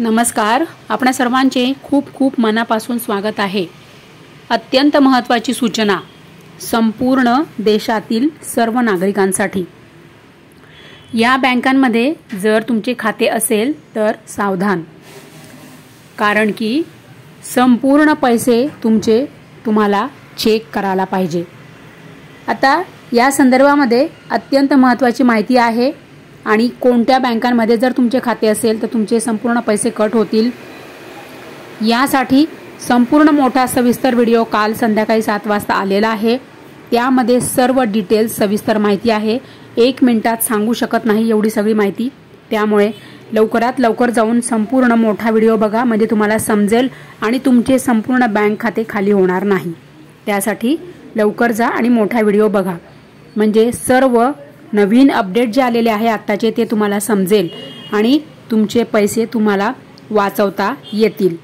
नमस्कार, आपणा सर्वांचे खूप खूप मनापासून स्वागत आहे। अत्यंत महत्त्वाची सूचना संपूर्ण देशातील सर्व नागरिकांसाठी। या बँकांमध्ये जर तुमचे खाते असेल तर सावधान, कारण की संपूर्ण पैसे तुम्हाला चेक करायला पाहिजे। आता या संदर्भामध्ये अत्यंत महत्त्वाची माहिती आहे आणि कोणत्या बँकांमध्ये जर तुमचे खाते असेल तर तुमचे संपूर्ण पैसे कट होतील। यासाठी संपूर्ण मोठा सविस्तर व्हिडिओ काल संध्याकाळी 7 वाजता आलेला आहे। त्यामध्ये सर्व डिटेल्स सविस्तर माहिती आहे। 1 मिनिटात सांगू शकत नाही एवढी सगळी माहिती, त्यामुळे लवकरात लवकर जाऊन संपूर्ण मोठा व्हिडिओ बघा, म्हणजे तुम्हाला समजेल आणि तुमचे संपूर्ण बँक खाते खाली होणार नाही। त्यासाठी लवकर जा आणि मोठा व्हिडिओ बघा, म्हणजे सर्व नवीन अपडेट जे आलेले आहे आत्ताचे ते तुम्हाला समजेल आणि तुमचे पैसे तुम्हाला वाचवता येतील।